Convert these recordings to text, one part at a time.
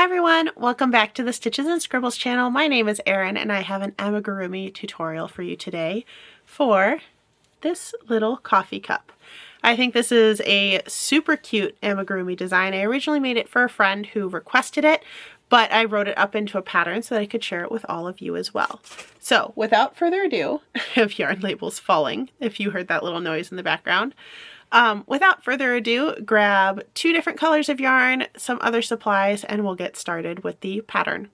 everyone, welcome back to the Stitches and Scribbles channel. My name is Erin and I have an Amigurumi tutorial for you today for this little coffee cup. I think this is a super cute Amigurumi design. I originally made it for a friend who requested it, but I wrote it up into a pattern so that I could share it with all of you as well. So without further ado, if yarn label's falling, if you heard that little noise in the background, without further ado, grab 2 different colors of yarn, some other supplies, and we'll get started with the pattern.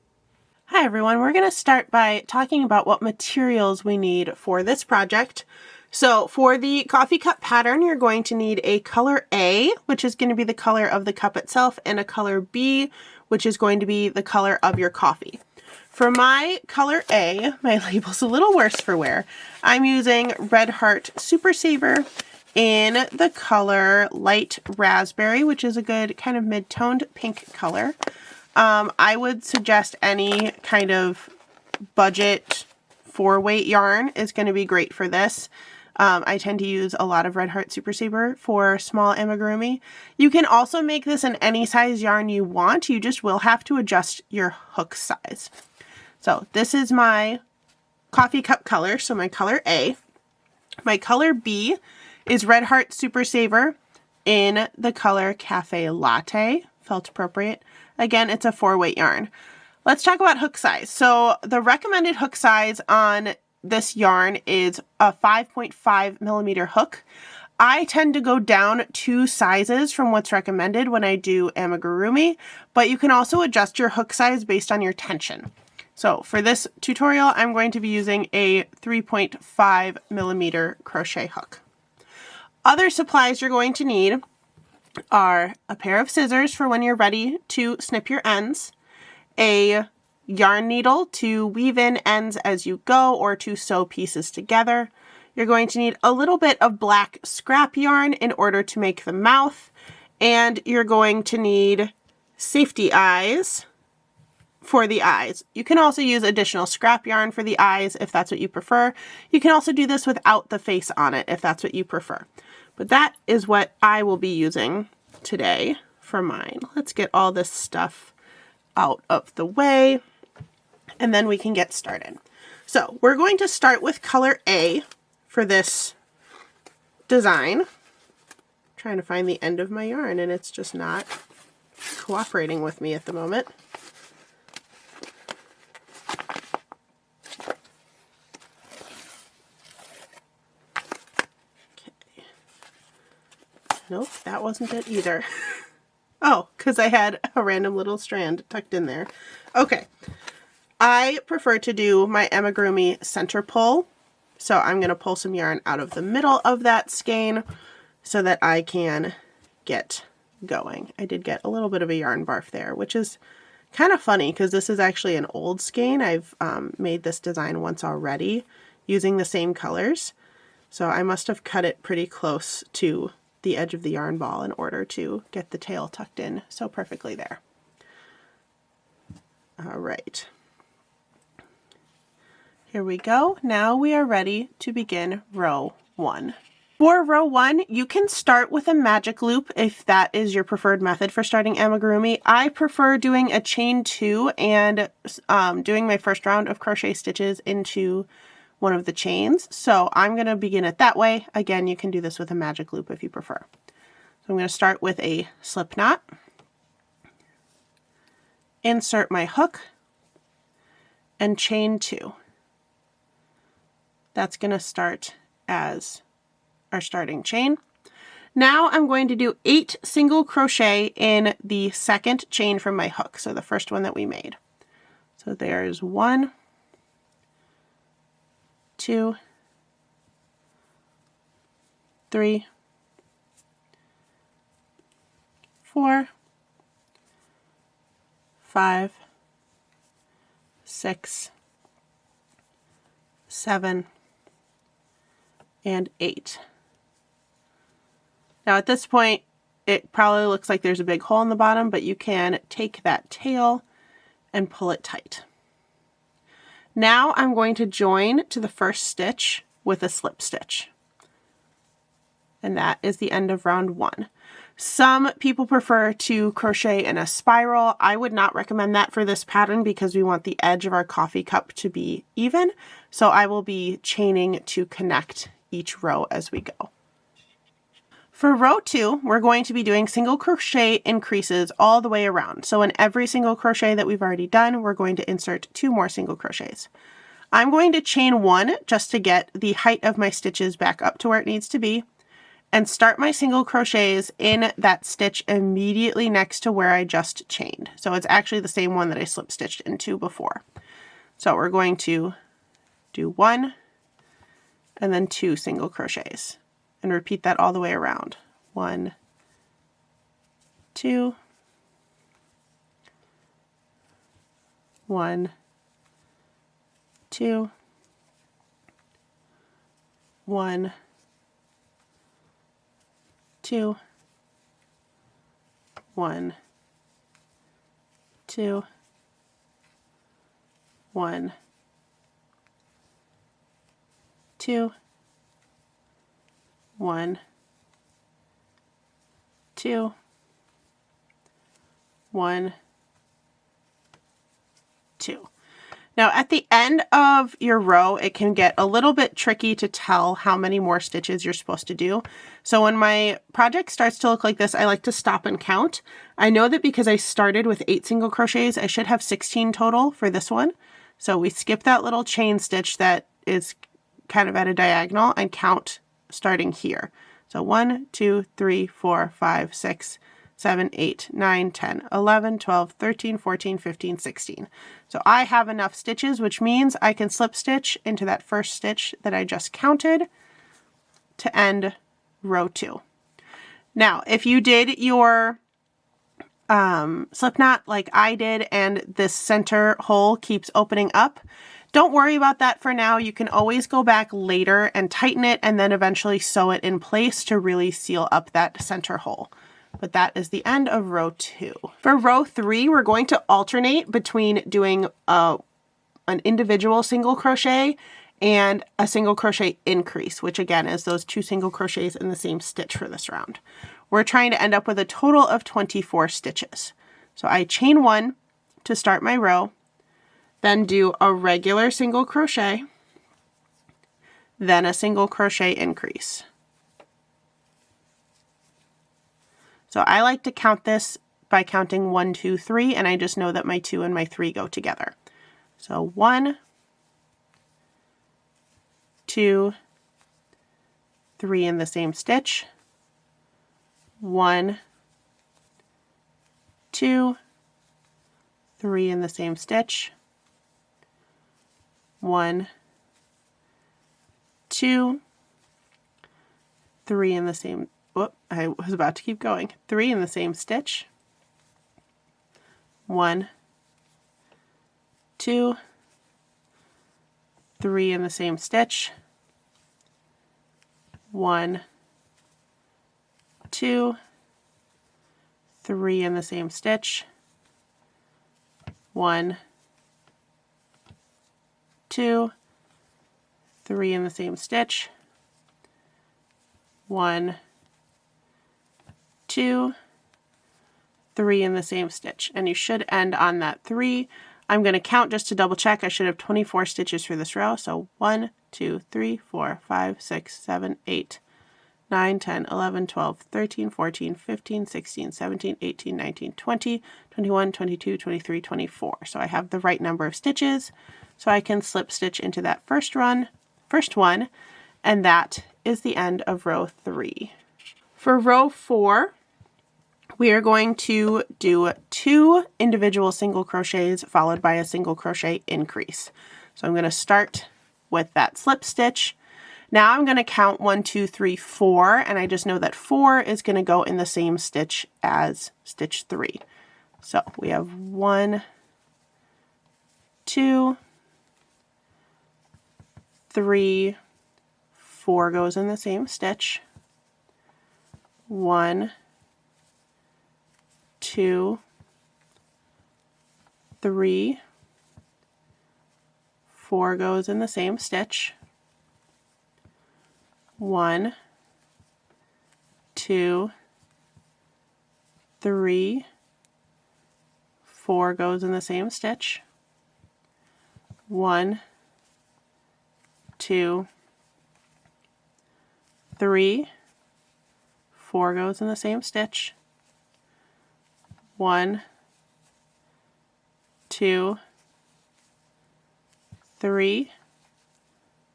Hi everyone, we're going to start by talking about what materials we need for this project. So for the coffee cup pattern, you're going to need a color A, which is going to be the color of the cup itself, and a color B, which is going to be the color of your coffee. For my color A, my label's a little worse for wear. I'm using Red Heart Super Saver in the color Light Raspberry, which is a good kind of mid-toned pink color. I would suggest any kind of budget 4-weight yarn is going to be great for this. I tend to use a lot of Red Heart Super Saver for small amigurumi. You can also make this in any size yarn you want. You just will have to adjust your hook size. So this is my coffee cup color, so my color A. My color B is Red Heart Super Saver in the color Cafe Latte, felt appropriate. Again, it's a 4-weight yarn. Let's talk about hook size. So the recommended hook size on this yarn is a 5.5 millimeter hook. I tend to go down 2 sizes from what's recommended when I do amigurumi, but you can also adjust your hook size based on your tension. So for this tutorial, I'm going to be using a 3.5 millimeter crochet hook. Other supplies you're going to need are a pair of scissors for when you're ready to snip your ends, a yarn needle to weave in ends as you go or to sew pieces together. You're going to need a little bit of black scrap yarn in order to make the mouth, and you're going to need safety eyes for the eyes. You can also use additional scrap yarn for the eyes if that's what you prefer. You can also do this without the face on it if that's what you prefer. But that is what I will be using today for mine. Let's get all this stuff out of the way and then we can get started. So we're going to start with color A for this design. I'm trying to find the end of my yarn and it's just not cooperating with me at the moment. Nope, that wasn't it either. Oh, because I had a random little strand tucked in there. Okay, I prefer to do my amigurumi center pull. So I'm going to pull some yarn out of the middle of that skein so that I can get going. I did get a little bit of a yarn barf there, which is kind of funny because this is actually an old skein. I've made this design once already using the same colors. So I must have cut it pretty close to the edge of the yarn ball in order to get the tail tucked in so perfectly there. All right. Here we go. Now we are ready to begin row 1. For row 1, you can start with a magic loop if that is your preferred method for starting amigurumi. I prefer doing a chain 2 and doing my first round of crochet stitches into one of the chains. So I'm going to begin it that way. Again, you can do this with a magic loop if you prefer. So I'm going to start with a slip knot, insert my hook, and chain 2. That's going to start as our starting chain. Now I'm going to do 8 single crochet in the second chain from my hook, so the first one that we made. So there's 1, 2, 3, 4, 5, 6, 7, and 8. Now at this point, it probably looks like there's a big hole in the bottom, but you can take that tail and pull it tight. Now I'm going to join to the first stitch with a slip stitch. And that is the end of round 1. Some people prefer to crochet in a spiral. I would not recommend that for this pattern because we want the edge of our coffee cup to be even. So I will be chaining to connect each row as we go. For row 2, we're going to be doing single crochet increases all the way around. So in every single crochet that we've already done, we're going to insert 2 more single crochets. I'm going to chain 1 just to get the height of my stitches back up to where it needs to be, and start my single crochets in that stitch immediately next to where I just chained. So it's actually the same one that I slip stitched into before. So we're going to do 1 and then 2 single crochets and repeat that all the way around. 1, 2, 1, 2, 1, 2, 1, 2, 1, 2, 1, 2, 1, 2. Now at the end of your row, it can get a little bit tricky to tell how many more stitches you're supposed to do. So when my project starts to look like this, I like to stop and count. I know that because I started with 8 single crochets, I should have 16 total for this one. So we skip that little chain stitch that is kind of at a diagonal and count starting here. So 1, 2, 3, 4, 5, 6, 7, 8, 9, 10, 11, 12, 13, 14, 15, 16. So I have enough stitches, which means I can slip stitch into that first stitch that I just counted to end row 2. Now, if you did your slip knot like I did and this center hole keeps opening up, don't worry about that for now. You can always go back later and tighten it and then eventually sew it in place to really seal up that center hole. But that is the end of row 2. For row 3, we're going to alternate between doing an individual single crochet and a single crochet increase, which again is those 2 single crochets in the same stitch for this round. We're trying to end up with a total of 24 stitches. So I chain 1 to start my row, then do a regular single crochet, then a single crochet increase. So I like to count this by counting 1, 2, 3, and I just know that my 2 and my 3 go together. So 1, 2, 3 in the same stitch, 1, 2, 3 in the same stitch, 1, 2, 3 in the same, whoop, I was about to keep going, 3 in the same stitch, 1, 2, 3 in the same stitch, 1, 2, 3 in the same stitch, 1, 2, 3 in the same stitch, 1, 2, 3 in the same stitch, and you should end on that 3. I'm going to count just to double check. I should have 24 stitches for this row. So 1, 2, 3, 4, 5, 6, 7, 8, 9, 10, 11, 12, 13, 14, 15, 16, 17, 18, 19, 20, 21, 22, 23, 24. So I have the right number of stitches. So I can slip stitch into that first one, and that is the end of row 3. For row 4, we are going to do 2 individual single crochets followed by a single crochet increase. So I'm going to start with that slip stitch. Now I'm going to count 1, 2, 3, 4, and I just know that 4 is going to go in the same stitch as stitch 3. So we have 1, 2, 3, 4 goes in the same stitch, 1, 2, 3, 4 goes in the same stitch, 1, 2, 3, 4 goes in the same stitch, 1, 2, 3, 4 goes in the same stitch, 1, 2, 3,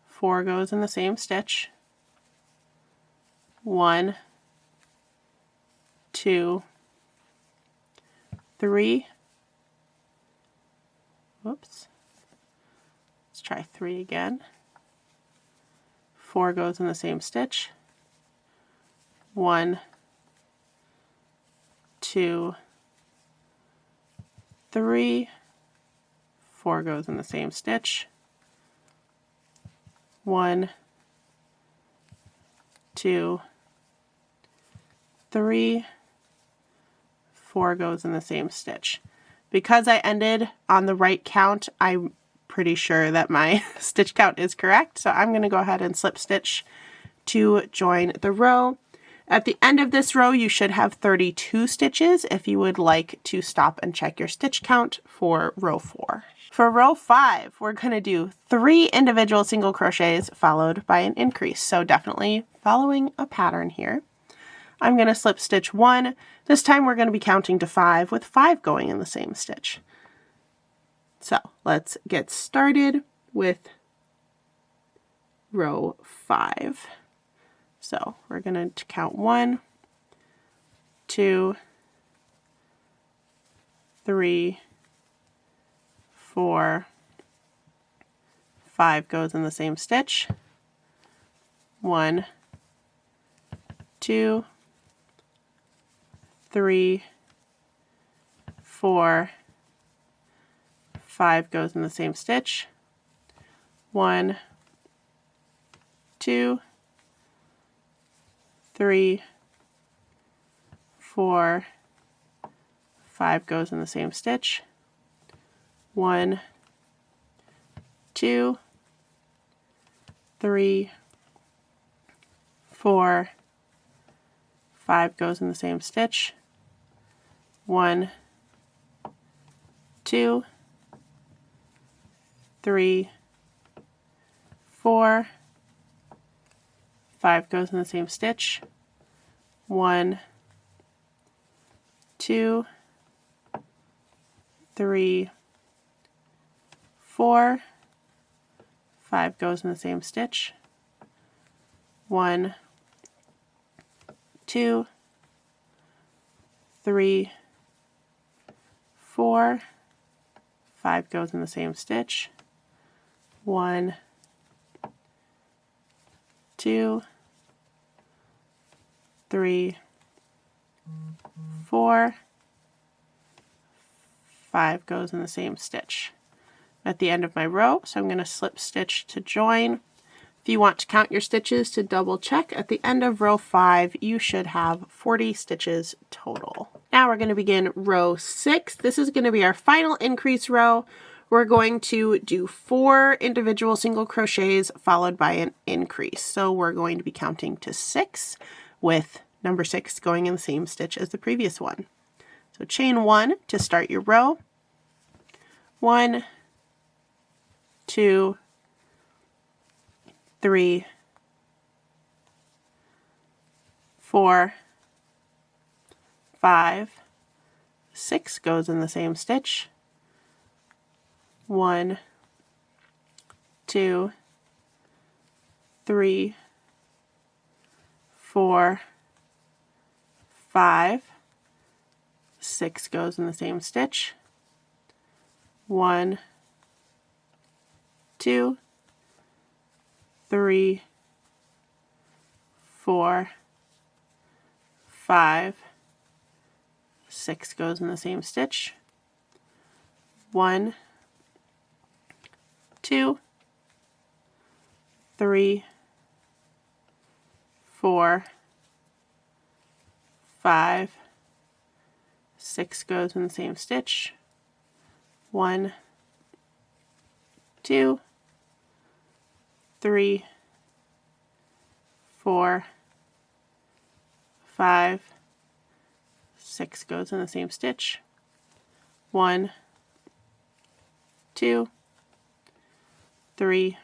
4 goes in the same stitch, 1, 2, 3, whoops, let's try 3 again, 4 goes in the same stitch, 1, 2, 3, 4 goes in the same stitch, 1, 2, 3, 4 goes in the same stitch. Because I ended on the right count, I'm pretty sure that my stitch count is correct, so I'm going to go ahead and slip stitch to join the row. At the end of this row, you should have 32 stitches if you would like to stop and check your stitch count for row 4. For row 5, we're going to do 3 individual single crochets followed by an increase. So definitely following a pattern here. I'm going to slip stitch 1. This time we're going to be counting to 5 with 5 going in the same stitch. So let's get started with row 5. So we're going to count 1, 2, 3, 4, 5 goes in the same stitch. 1, 2, 3, 4, 5 goes in the same stitch. 1, 2, 3, 4, 5 goes in the same stitch. 1, 2, 3, 4, 5 goes in the same stitch. 1, 2, 3, 4, 5 goes in the same stitch. 1, 2, 3, 4, 5 goes in the same stitch. 1, 2, 3, 4, 5 goes in the same stitch. 1, 2, 3, 4, 5 goes in the same stitch at the end of my row. So I'm going to slip stitch to join. If you want to count your stitches to double check, at the end of row 5 you should have 40 stitches total. Now we're going to begin row 6. This is going to be our final increase row. We're going to do 4 individual single crochets followed by an increase. So we're going to be counting to 6 with number 6 going in the same stitch as the previous one. So chain 1 to start your row. 1, 2, 3, 4, 5, 6 goes in the same stitch. 1, 2, 3, 4, 5, 6 goes in the same stitch. 1, 2, 3, 4, 5, 6 goes in the same stitch. 1, 2, 3, 4, 5, 6 goes in the same stitch. 1, 2, 3, 4, 5, 6 goes in the same stitch. 1, 2, 3,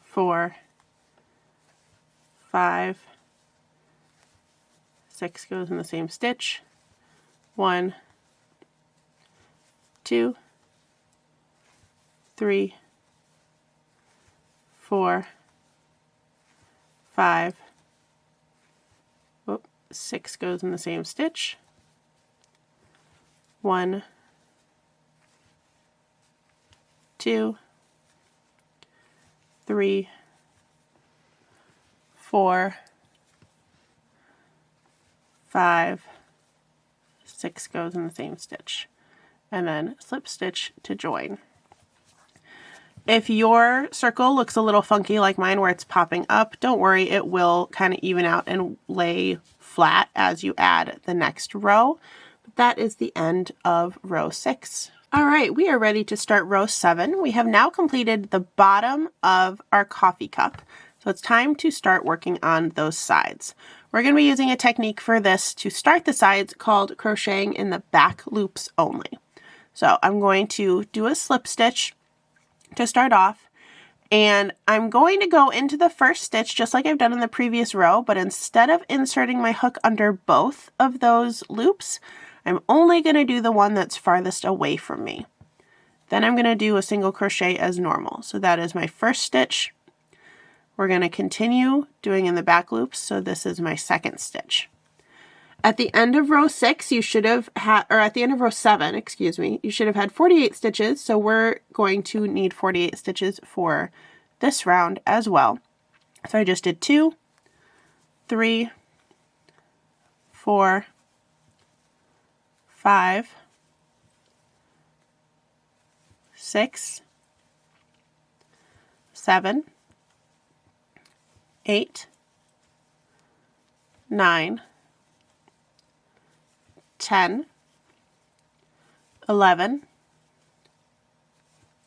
4, 5, 6 goes in the same stitch. 1, 2, 3, 4, 5, 6 goes in the same stitch. 1, 2, 3, 4, 5, 6 goes in the same stitch, and then slip stitch to join. If your circle looks a little funky like mine where it's popping up, don't worry, it will kind of even out and lay flat as you add the next row. But that is the end of row 6. All right, we are ready to start row 7. We have now completed the bottom of our coffee cup, so it's time to start working on those sides. We're going to be using a technique for this to start the sides called crocheting in the back loops only. So I'm going to do a slip stitch to start off, and I'm going to go into the first stitch just like I've done in the previous row, but instead of inserting my hook under both of those loops, I'm only going to do the one that's farthest away from me. Then I'm going to do a single crochet as normal. So that is my first stitch. We're going to continue doing in the back loops, so this is my second stitch. At the end of row 6, you should have had, or at the end of row 7, excuse me, you should have had 48 stitches, so we're going to need 48 stitches for this round as well. So I just did 2, 3, 4, 5, 6, 7, 8, 9, 10, 11,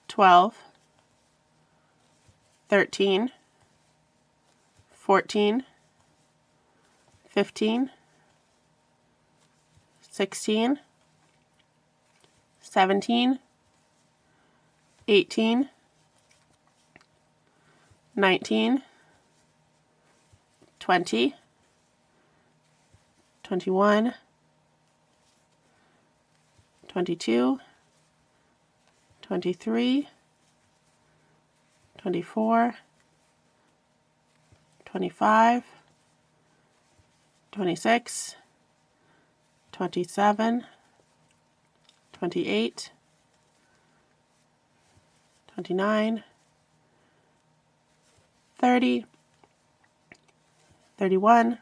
12, 13, 14, 15, 16, 17, 18, 19, 20, 21, 22, 23, 24, 25, 26, 27, 28, 29, 30, 31,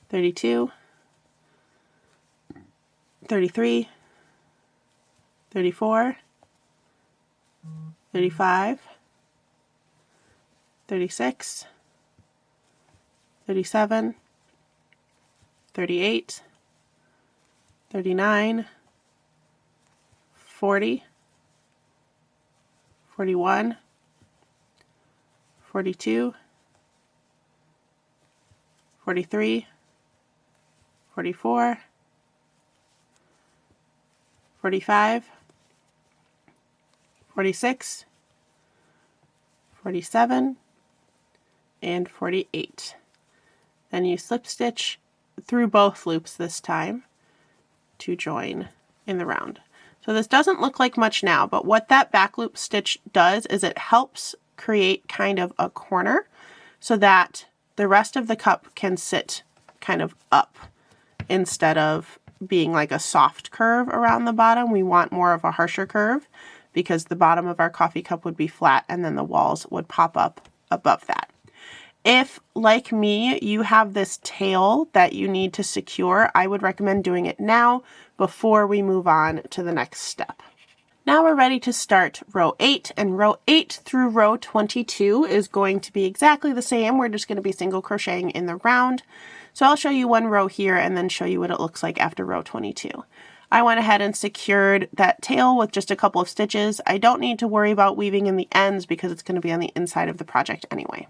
32, 33, 34, 35, 36, 37, 38, 39, 40, 41, 42, 43, 44, 45, 46, 47, and 48. Then you slip stitch through both loops this time to join in the round. So this doesn't look like much now, but what that back loop stitch does is it helps create kind of a corner so that the rest of the cup can sit kind of up instead of being like a soft curve around the bottom. We want more of a harsher curve because the bottom of our coffee cup would be flat and then the walls would pop up above that. If, like me, you have this tail that you need to secure, I would recommend doing it now before we move on to the next step. Now we're ready to start row 8, and row 8 through row 22 is going to be exactly the same. We're just going to be single crocheting in the round. So I'll show you one row here and then show you what it looks like after row 22. I went ahead and secured that tail with just a couple of stitches. I don't need to worry about weaving in the ends because it's going to be on the inside of the project anyway.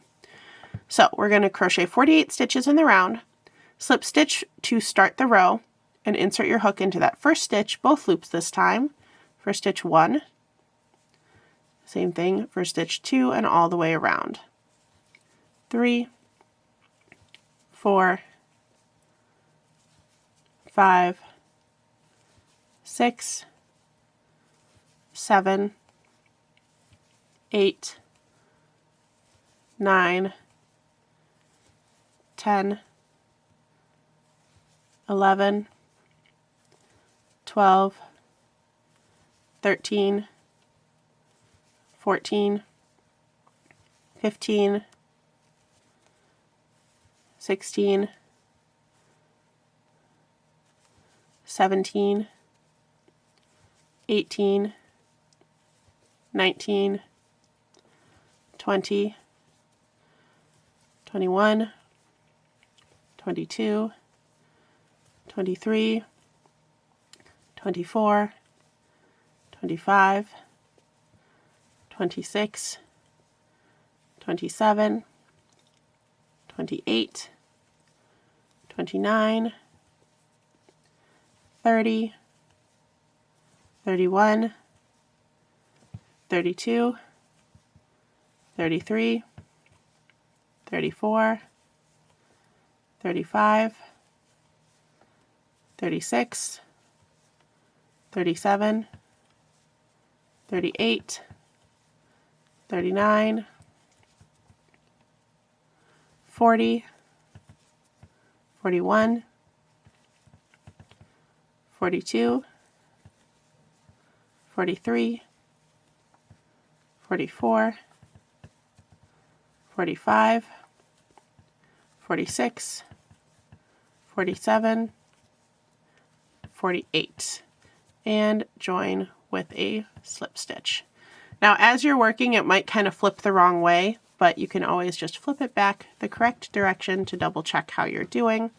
So we're going to crochet 48 stitches in the round, Slip stitch to start the row and insert your hook into that first stitch, both loops this time, for stitch 1. Same thing for stitch 2 and all the way around. 3, 4, 5, 6, 7, 8, 9, 10, 11, 12, 13, 14, 15, 16, 17, 18, 19, 20, 21, 22, 23, 24, 25, 26, 27, 28, 29, 30, 31, 32, 33, 34, 35, 36, 37, 38, 39, 40, 41, 42, 43, 44, 45, 46, 47, 48, and join with a slip stitch. Now as you're working, it might kind of flip the wrong way, but you can always just flip it back the correct direction to double check how you're doing.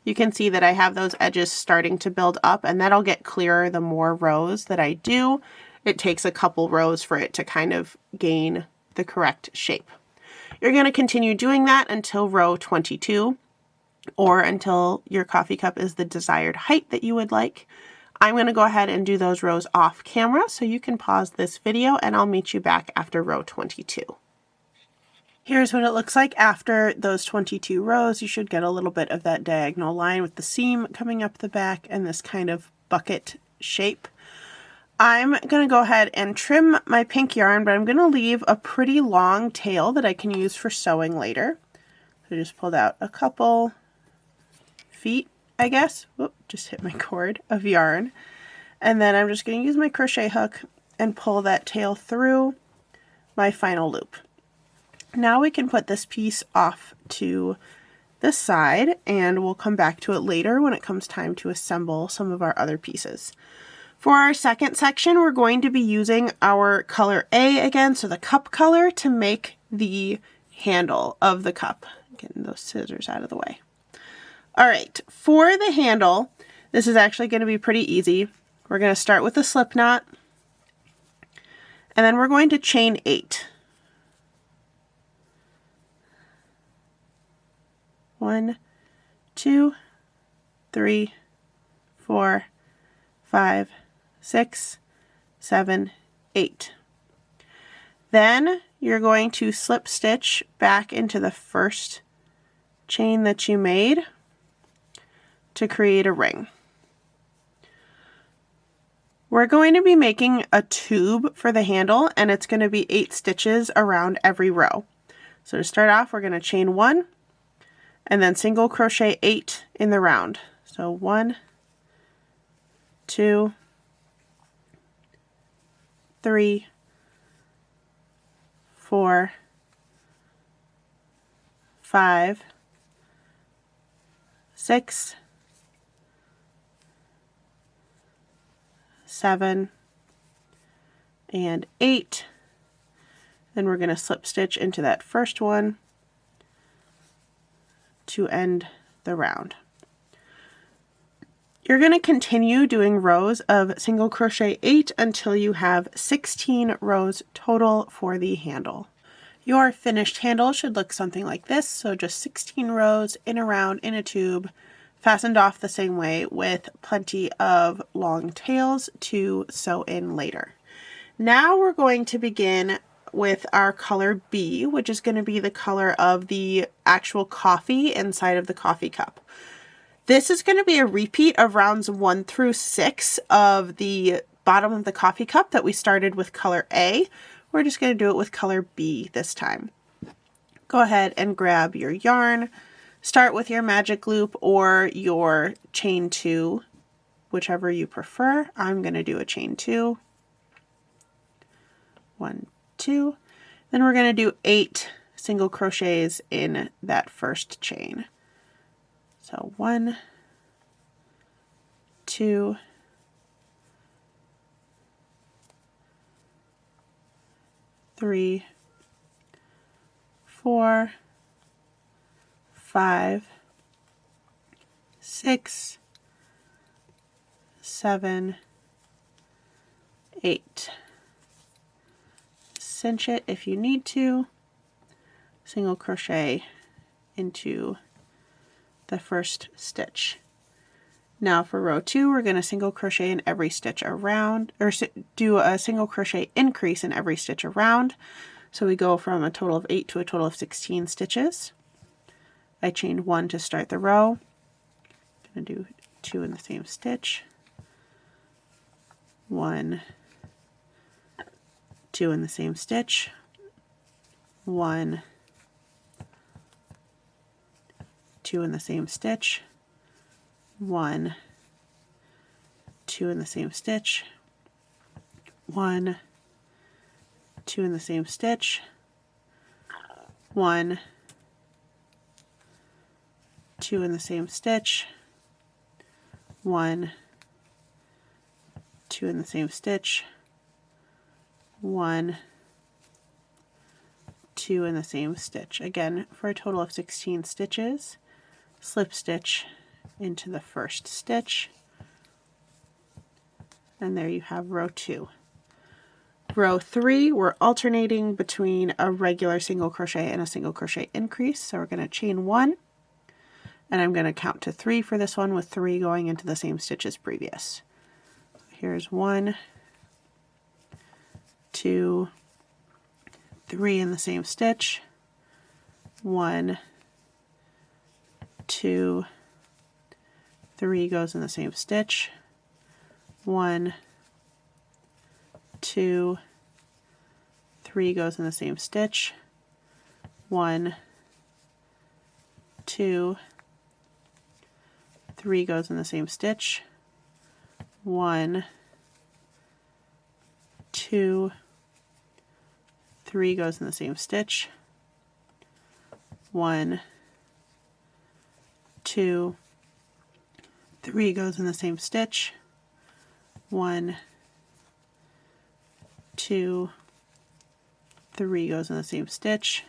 You can see that I have those edges starting to build up, and that'll get clearer the more rows that I do. It takes a couple rows for it to kind of gain the correct shape. You're going to continue doing that until row 22, or until your coffee cup is the desired height that you would like. I'm going to go ahead and do those rows off camera, so you can pause this video and I'll meet you back after row 22. Here's what it looks like after those 22 rows. You should get a little bit of that diagonal line with the seam coming up the back and this kind of bucket shape. I'm going to go ahead and trim my pink yarn, but I'm going to leave a pretty long tail that I can use for sewing later. So I just pulled out a couple feet, I guess. Whoop, just hit my cord of yarn. And then I'm just going to use my crochet hook and pull that tail through my final loop. Now we can put this piece off to this side, and we'll come back to it later when it comes time to assemble some of our other pieces. For our second section, we're going to be using our color A again, so the cup color, to make the handle of the cup. Getting those scissors out of the way. All right, for the handle, this is actually going to be pretty easy. We're going to start with a slip knot, and then we're going to chain 8. 1, 2, 3, 4, 5, 6, 7, 8. Then you're going to slip stitch back into the first chain that you made to create a ring. We're going to be making a tube for the handle, and it's going to be 8 stitches around every row. So to start off, we're going to chain 1 and then single crochet 8 in the round. So 1, 2, 3, 4, 5, 6, 7, and 8. Then we're going to slip stitch into that first one to end the round. You're going to continue doing rows of single crochet 8 until you have 16 rows total for the handle. Your finished handle should look something like this. So just 16 rows in a round in a tube, fastened off the same way with plenty of long tails to sew in later. Now we're going to begin with our color B, which is going to be the color of the actual coffee inside of the coffee cup. This is going to be a repeat of rounds 1 through 6 of the bottom of the coffee cup that we started with color A. We're just going to do it with color B this time. Go ahead and grab your yarn. Start with your magic loop or your chain 2, whichever you prefer. I'm going to do a chain 2. 1, 2. Then we're going to do 8 single crochets in that first chain. So 1, 2, 3, 4, 5, 6, 7, 8. Cinch it if you need to. Single crochet into the first stitch. Now for row 2, we're going to single crochet in every stitch around, or do a single crochet increase in every stitch around. So we go from a total of 8 to a total of 16 stitches. I chained 1 to start the row. I'm going to do 2 in the same stitch. 1, 2 in the same stitch. 1, 2 in the same stitch. 1, 2 in the same stitch. 1, 2 in the same stitch. 1, 2 in the same stitch. 1, 2 in the same stitch. 1, 2 in the same stitch. Again, for a total of 16 stitches. Slip stitch into the first stitch, and there you have row 2. Row 3, we're alternating between a regular single crochet and a single crochet increase. So we're going to chain 1, and I'm going to count to 3 for this one, with 3 going into the same stitch as previous. Here's 1, 2, 3 in the same stitch. 1, 2, 3 goes in the same stitch. 1, 2, 3 goes in the same stitch. 1, 2, 3 goes in the same stitch. 1, 2, 3 goes in the same stitch. 1, 2, 3 goes in the same stitch. 1, 2, 3 goes in the same stitch.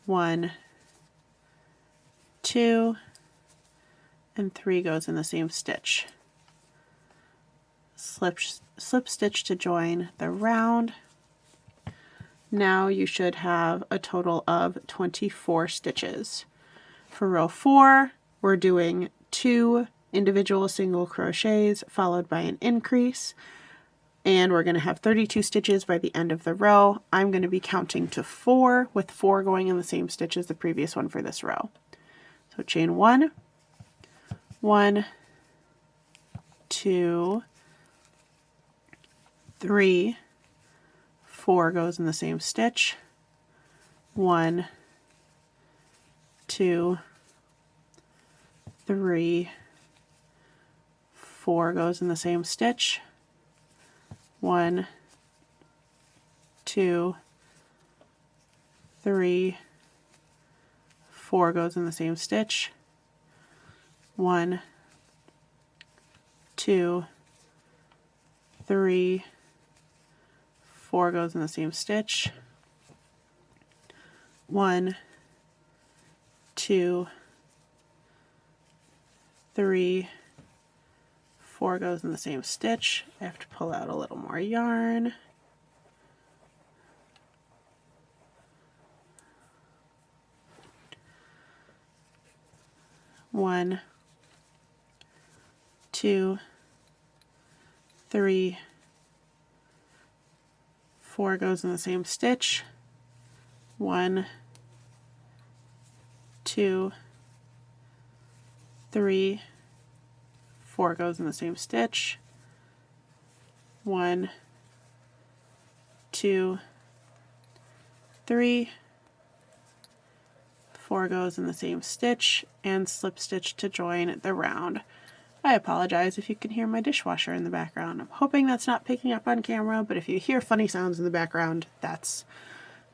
1, 2, and 3 goes in the same stitch. Slip stitch to join the round. Now you should have a total of 24 stitches. For row 4, we're doing 2 individual single crochets followed by an increase, and we're going to have 32 stitches by the end of the row. I'm going to be counting to 4, with 4 going in the same stitch as the previous one for this row. So chain 1, 1, 2, 3, 4 goes in the same stitch. 1, 2, 3, 4 goes in the same stitch. 1, 2, 3, 4 goes in the same stitch. 1, 2, 3, 4 goes in the same stitch. 1, 2, 3, 4 goes in the same stitch. I have to pull out a little more yarn. 1, 2, 3, 4 goes in the same stitch, 1, 2, 3, 4 goes in the same stitch, 1, 2, 3, 4 goes in the same stitch, and slip stitch to join the round. I apologize if you can hear my dishwasher in the background. I'm hoping that's not picking up on camera, but if you hear funny sounds in the background, that's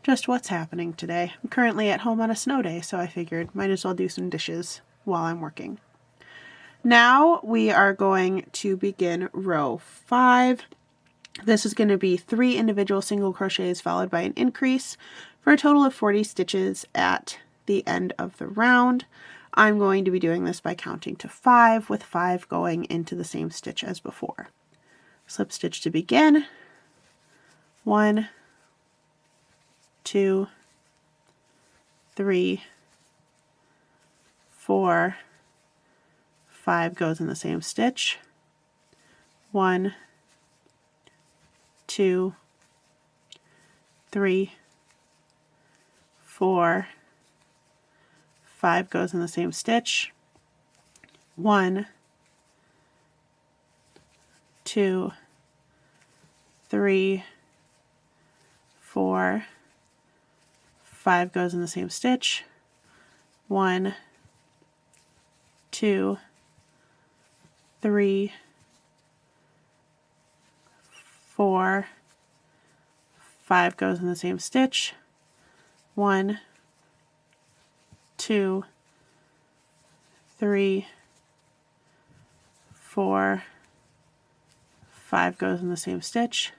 just what's happening today. I'm currently at home on a snow day, so I figured might as well do some dishes while I'm working. Now we are going to begin row 5. This is going to be 3 individual single crochets followed by an increase for a total of 40 stitches at the end of the round. I'm going to be doing this by counting to 5, with 5 going into the same stitch as before. Slip stitch to begin. 1, 2, 3, 4, 5 goes in the same stitch. 1, 2, 3, 4, 5 goes in the same stitch. 1, 2, 3, 4, 5 goes in the same stitch. 1, 2, 3, 4, 5 goes in the same stitch. 1, 2, 3, 4, 5 goes in the same stitch.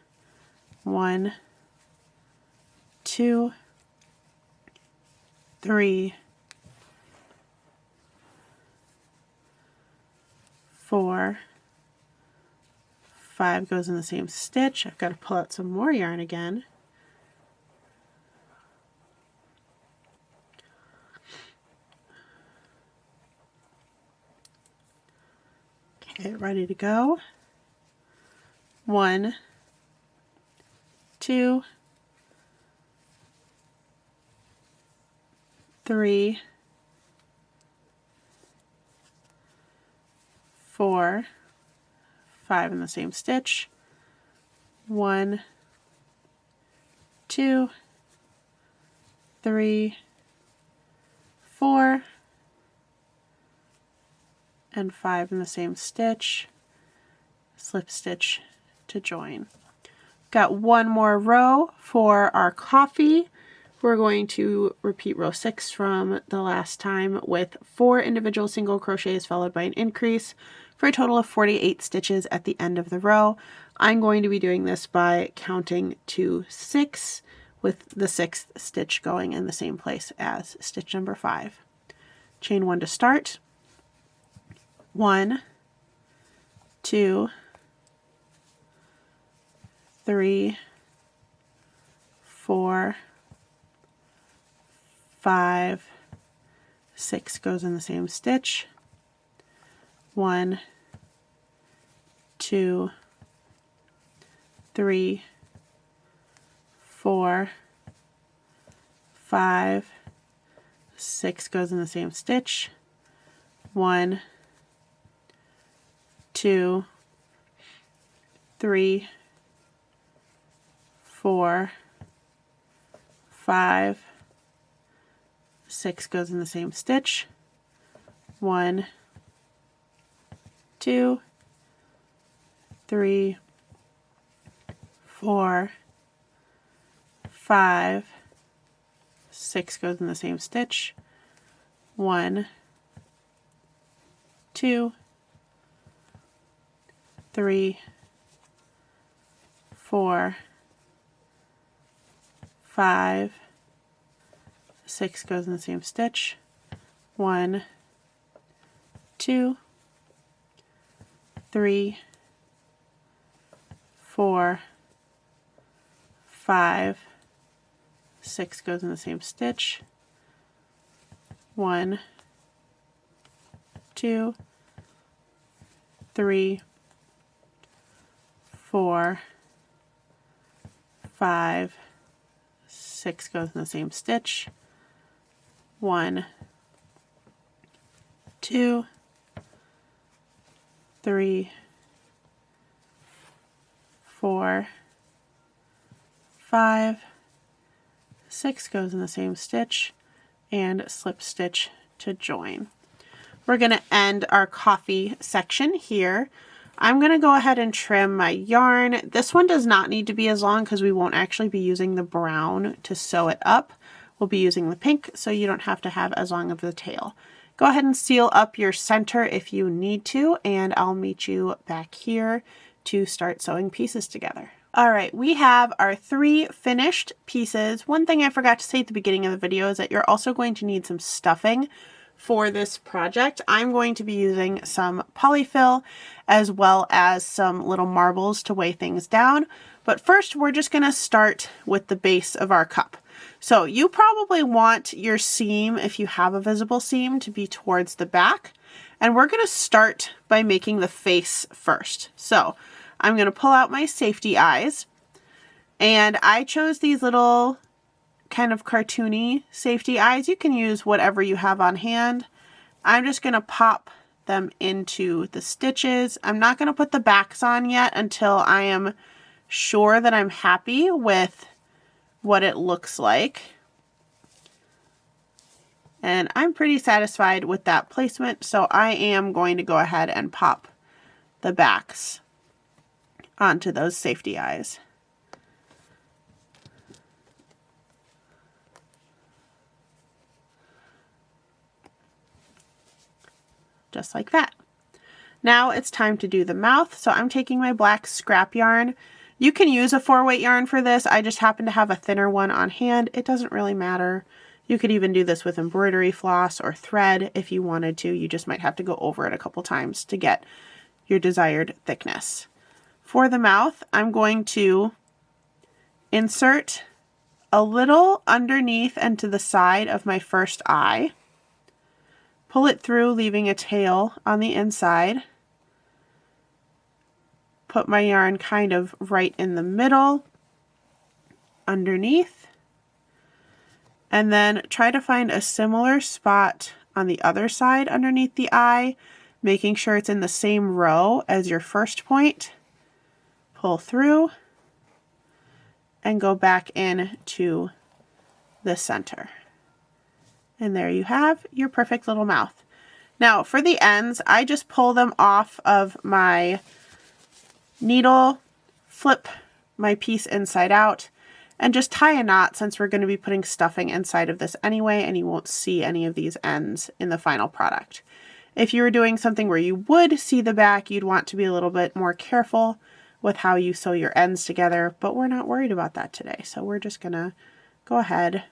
1, 2, 3, 4, 5 goes in the same stitch. I've got to pull out some more yarn again. Okay, ready to go. 1, 2, 3, 4, 5 in the same stitch. 1, 2, 3, 4, and 5 in the same stitch. Slip stitch to join. Got one more row for our coffee. We're going to repeat row 6 from the last time with 4 individual single crochets followed by an increase for a total of 48 stitches at the end of the row. I'm going to be doing this by counting to 6, with the 6th stitch going in the same place as stitch number 5. Chain 1 to start. 1, 2, 3, 4, 5, 6 goes in the same stitch. 1, 2, 3, 4, 5, 6 goes in the same stitch. 1, 2, 3, 4, 5, 6 goes in the same stitch. 1, 2, 3, 4, 5, 6 goes in the same stitch. 1, 2, 3, 4, 5, 6 goes in the same stitch. 1, 2, 3, 4, 5, 6 goes in the same stitch. 1, 2, 3, 4, 5, 6 goes in the same stitch. 1, 2, 3, 4, 5, 6 goes in the same stitch, and slip stitch to join. We're going to end our coffee section here. I'm going to go ahead and trim my yarn. This one does not need to be as long because we won't actually be using the brown to sew it up. We'll be using the pink, so you don't have to have as long of the tail. Go ahead and seal up your center if you need to, and I'll meet you back here to start sewing pieces together. All right, we have our 3 finished pieces. One thing I forgot to say at the beginning of the video is that you're also going to need some stuffing for this project. I'm going to be using some polyfill as well as some little marbles to weigh things down. But first, we're just going to start with the base of our cup. So you probably want your seam, if you have a visible seam, to be towards the back. And we're going to start by making the face first. So I'm going to pull out my safety eyes, and I chose these little kind of cartoony safety eyes. You can use whatever you have on hand. I'm just going to pop them into the stitches. I'm not going to put the backs on yet until I am sure that I'm happy with what it looks like. And I'm pretty satisfied with that placement, so I am going to go ahead and pop the backs onto those safety eyes. Just like that. Now it's time to do the mouth. So I'm taking my black scrap yarn. You can use a 4-weight yarn for this. I just happen to have a thinner one on hand. It doesn't really matter. You could even do this with embroidery floss or thread if you wanted to. You just might have to go over it a couple times to get your desired thickness. For the mouth, I'm going to insert a little underneath and to the side of my first eye. Pull it through, leaving a tail on the inside. Put my yarn kind of right in the middle, underneath. And then try to find a similar spot on the other side underneath the eye, making sure it's in the same row as your first point. Pull through and go back in to the center. And there you have your perfect little mouth. Now for the ends, I just pull them off of my needle, flip my piece inside out, and just tie a knot since we're going to be putting stuffing inside of this anyway, and you won't see any of these ends in the final product. If you were doing something where you would see the back, you'd want to be a little bit more careful with how you sew your ends together, but we're not worried about that today. So we're just gonna go ahead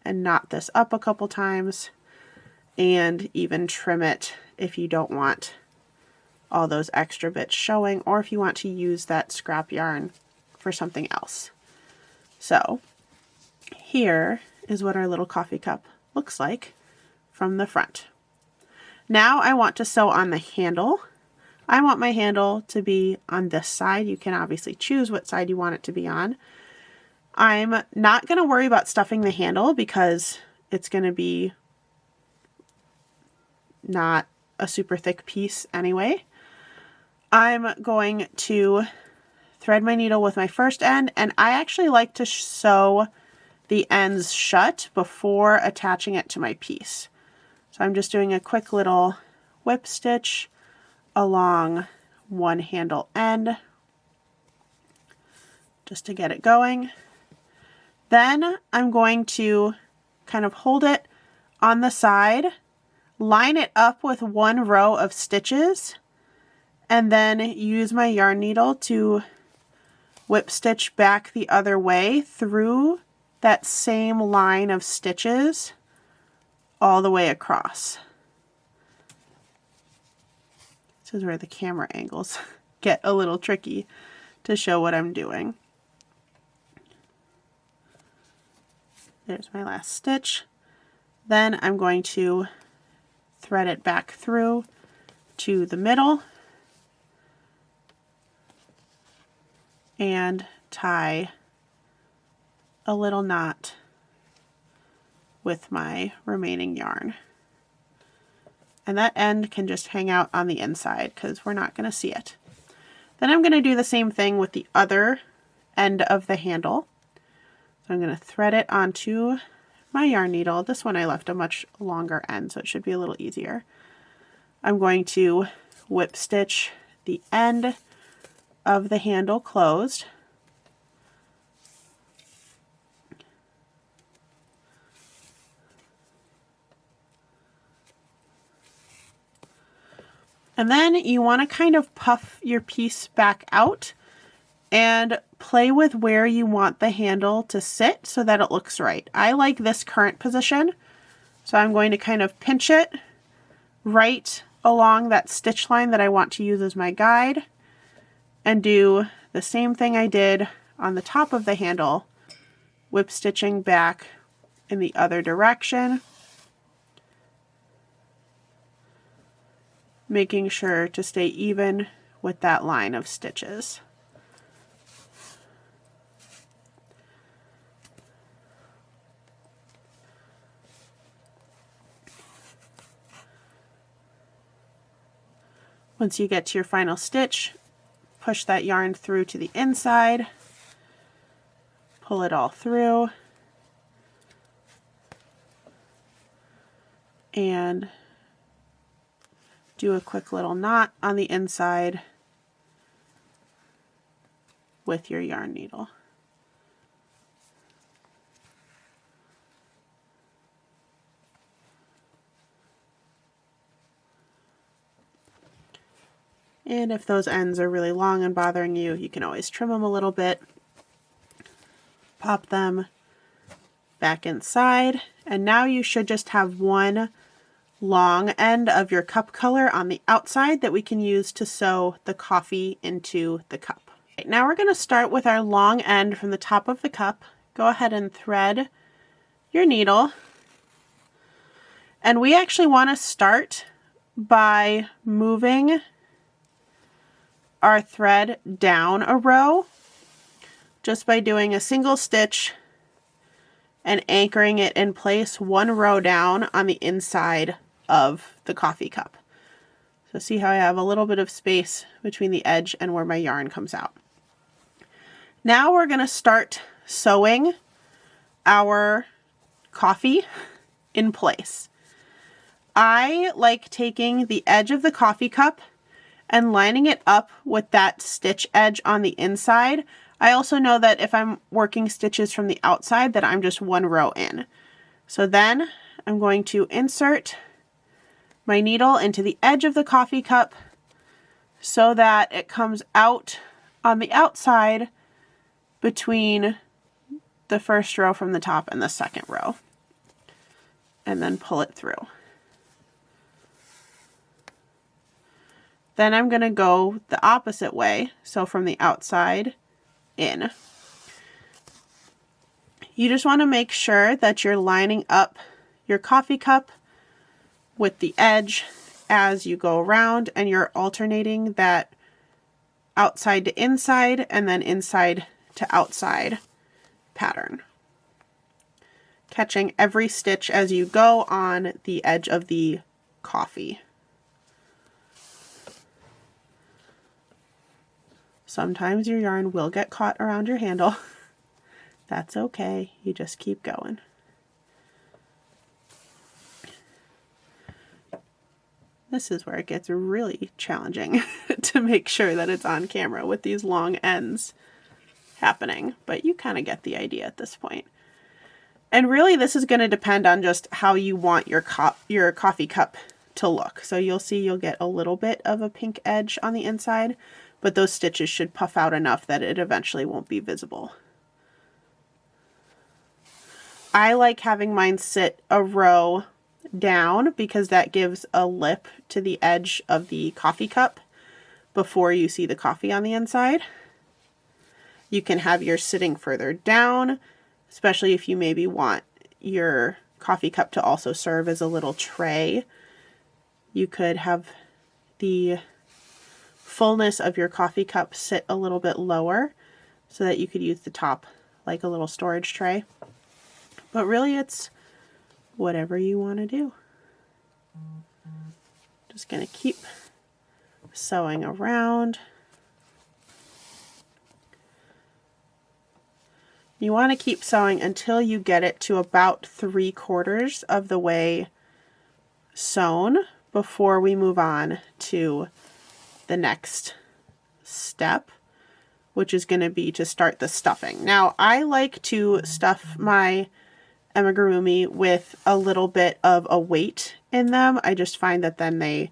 and knot this up a couple times and even trim it if you don't want all those extra bits showing, or if you want to use that scrap yarn for something else. So here is what our little coffee cup looks like from the front. Now I want to sew on the handle. I want my handle to be on this side. You can obviously choose what side you want it to be on. I'm not going to worry about stuffing the handle because it's going to be not a super thick piece anyway. I'm going to thread my needle with my first end, and I actually like to sew the ends shut before attaching it to my piece. So I'm just doing a quick little whip stitch along one handle end just to get it going. Then I'm going to kind of hold it on the side, line it up with one row of stitches, and then use my yarn needle to whip stitch back the other way through that same line of stitches all the way across. This is where the camera angles get a little tricky to show what I'm doing. There's my last stitch. Then I'm going to thread it back through to the middle and tie a little knot with my remaining yarn. And that end can just hang out on the inside because we're not going to see it. Then I'm going to do the same thing with the other end of the handle. So I'm going to thread it onto my yarn needle. This one I left a much longer end, so it should be a little easier. I'm going to whip stitch the end of the handle closed. And then you want to kind of puff your piece back out and play with where you want the handle to sit so that it looks right. I like this current position, so I'm going to kind of pinch it right along that stitch line that I want to use as my guide and do the same thing I did on the top of the handle, whip stitching back in the other direction, making sure to stay even with that line of stitches. Once you get to your final stitch, push that yarn through to the inside, pull it all through, and do a quick little knot on the inside with your yarn needle. And if those ends are really long and bothering you, you can always trim them a little bit, pop them back inside, and now you should just have one long end of your cup color on the outside that we can use to sew the coffee into the cup. Okay, now we're going to start with our long end from the top of the cup. Go ahead and thread your needle. And we actually want to start by moving our thread down a row just by doing a single stitch and anchoring it in place one row down on the inside of the coffee cup. So see how I have a little bit of space between the edge and where my yarn comes out. Now we're going to start sewing our coffee in place. I like taking the edge of the coffee cup and lining it up with that stitch edge on the inside. I also know that if I'm working stitches from the outside that I'm just one row in. So then I'm going to insert my needle into the edge of the coffee cup so that it comes out on the outside between the first row from the top and the second row, and then pull it through. Then I'm going to go the opposite way, so from the outside in. You just want to make sure that you're lining up your coffee cup with the edge as you go around, and you're alternating that outside to inside and then inside to outside pattern. Catching every stitch as you go on the edge of the coffee. Sometimes your yarn will get caught around your handle. That's okay, you just keep going. This is where it gets really challenging to make sure that it's on camera with these long ends happening, but you kind of get the idea at this point. And really this is going to depend on just how you want your coffee cup to look. So you'll see you'll get a little bit of a pink edge on the inside, but those stitches should puff out enough that it eventually won't be visible. I like having mine sit a row down because that gives a lip to the edge of the coffee cup before you see the coffee on the inside. You can have yours sitting further down, especially if you maybe want your coffee cup to also serve as a little tray. You could have the fullness of your coffee cup sit a little bit lower so that you could use the top like a little storage tray. But really it's whatever you want to do. Just going to keep sewing around. You want to keep sewing until you get it to about 3/4 of the way sewn before we move on to the next step, which is going to be to start the stuffing. Now, I like to stuff my amigurumi with a little bit of a weight in them. I just find that then they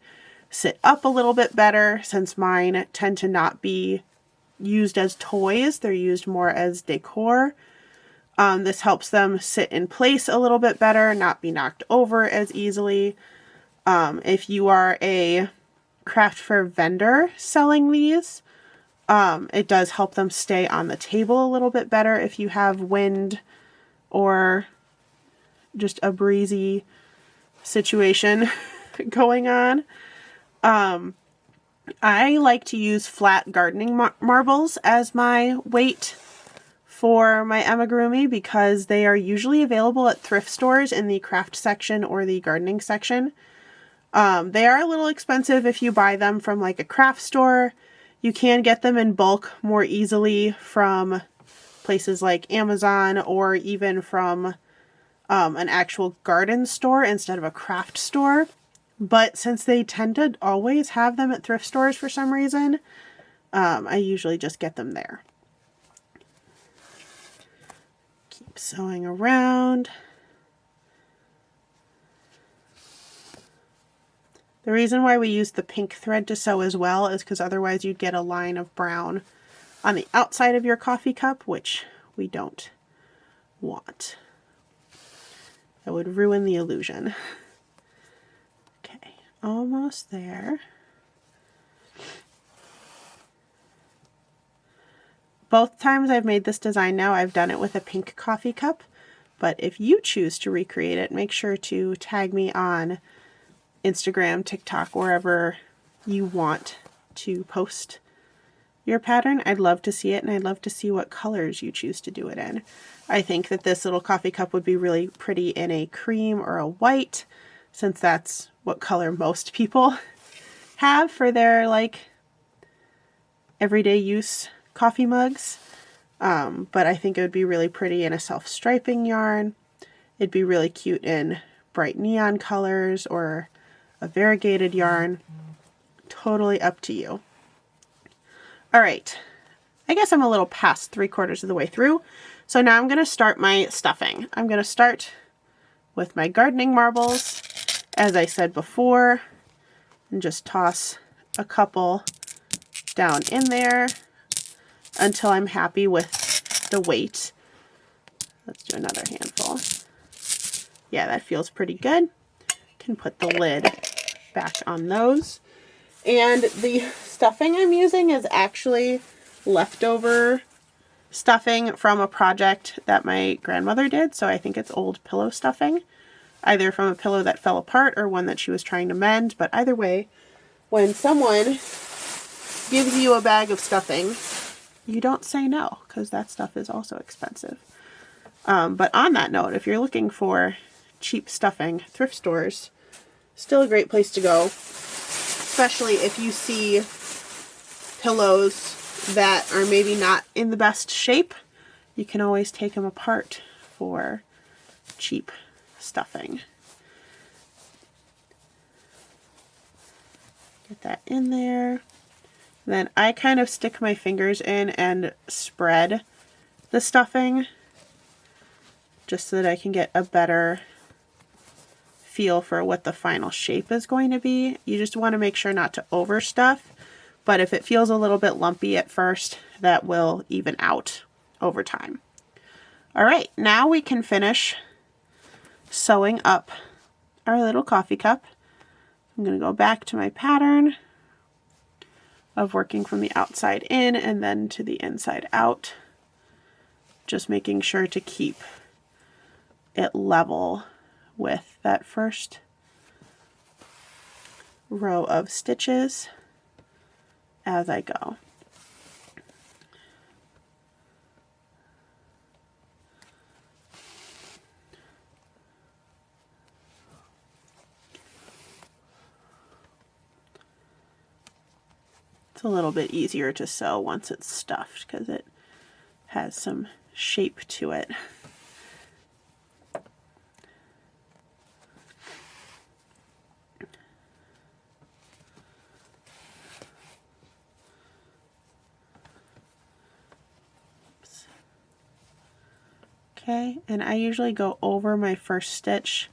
sit up a little bit better, since mine tend to not be used as toys. They're used more as decor. This helps them sit in place a little bit better, not be knocked over as easily. If you are a craft fair vendor selling these, it does help them stay on the table a little bit better if you have wind or just a breezy situation going on. I like to use flat gardening marbles as my weight for my amigurumi because they are usually available at thrift stores in the craft section or the gardening section. They are a little expensive if you buy them from like a craft store. You can get them in bulk more easily from places like Amazon or even from an actual garden store instead of a craft store. But since they tend to always have them at thrift stores for some reason, I usually just get them there. Keep sewing around. The reason why we use the pink thread to sew as well is because otherwise you'd get a line of brown on the outside of your coffee cup, which we don't want. That would ruin the illusion. Okay, almost there. Both times I've made this design now, I've done it with a pink coffee cup, but if you choose to recreate it, make sure to tag me on Instagram, TikTok, wherever you want to post your pattern. I'd love to see it, and I'd love to see what colors you choose to do it in. I think that this little coffee cup would be really pretty in a cream or a white, since that's what color most people have for their like everyday use coffee mugs. But I think it would be really pretty in a self-striping yarn. It'd be really cute in bright neon colors or a variegated yarn. Totally up to you. All right, I guess I'm a little past 3/4 of the way through. So now I'm going to start my stuffing. I'm going to start with my gardening marbles, as I said before, and just toss a couple down in there until I'm happy with the weight. Let's do another handful. Yeah, that feels pretty good. Can put the lid back on those. And the stuffing I'm using is actually leftover stuffing from a project that my grandmother did. So I think it's old pillow stuffing, either from a pillow that fell apart or one that she was trying to mend. But either way, when someone gives you a bag of stuffing, you don't say no, because that stuff is also expensive. But on that note, if you're looking for cheap stuffing, thrift stores, still a great place to go, especially if you see pillows that are maybe not in the best shape. You can always take them apart for cheap stuffing. Get that in there. Then I kind of stick my fingers in and spread the stuffing just so that I can get a better feel for what the final shape is going to be. You just want to make sure not to overstuff, but if it feels a little bit lumpy at first, that will even out over time. All right, now we can finish sewing up our little coffee cup. I'm going to go back to my pattern of working from the outside in and then to the inside out, just making sure to keep it level with that first row of stitches as I go. It's a little bit easier to sew once it's stuffed because it has some shape to it. Okay, and I usually go over my first stitch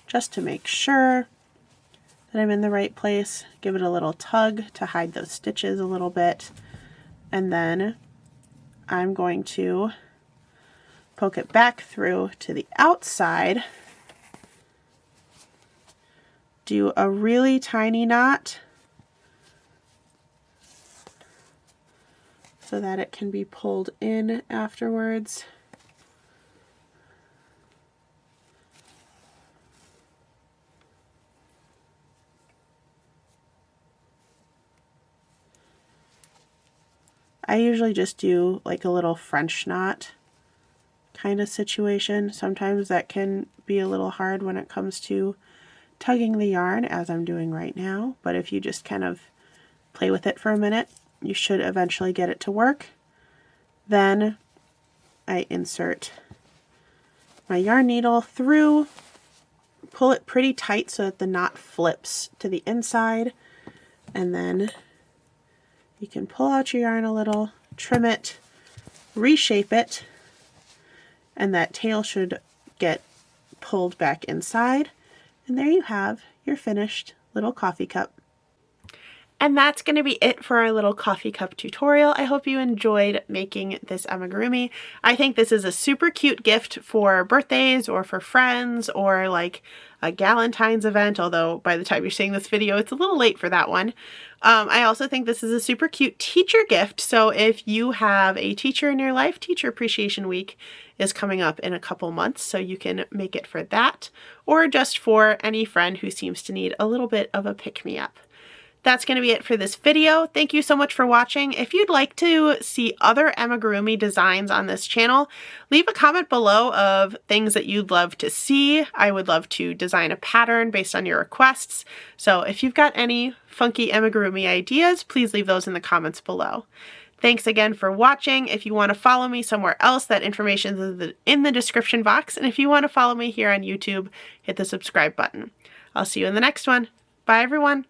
just to make sure that I'm in the right place. Give it a little tug to hide those stitches a little bit, and then I'm going to poke it back through to the outside, do a really tiny knot so that it can be pulled in afterwards. I usually just do like a little French knot kind of situation. Sometimes that can be a little hard when it comes to tugging the yarn, as I'm doing right now, but if you just kind of play with it for a minute, you should eventually get it to work. Then I insert my yarn needle through, pull it pretty tight so that the knot flips to the inside, and then you can pull out your yarn a little, trim it, reshape it, and that tail should get pulled back inside. And there you have your finished little coffee cup. And that's going to be it for our little coffee cup tutorial. I hope you enjoyed making this amigurumi. I think this is a super cute gift for birthdays or for friends or like a Galentine's event, although by the time you're seeing this video, it's a little late for that one. I also think this is a super cute teacher gift. So if you have a teacher in your life, Teacher Appreciation Week is coming up in a couple months, so you can make it for that, or just for any friend who seems to need a little bit of a pick-me-up. That's going to be it for this video. Thank you so much for watching. If you'd like to see other amigurumi designs on this channel, leave a comment below of things that you'd love to see. I would love to design a pattern based on your requests. So if you've got any funky amigurumi ideas, please leave those in the comments below. Thanks again for watching. If you want to follow me somewhere else, that information is in the description box. And if you want to follow me here on YouTube, hit the subscribe button. I'll see you in the next one. Bye, everyone.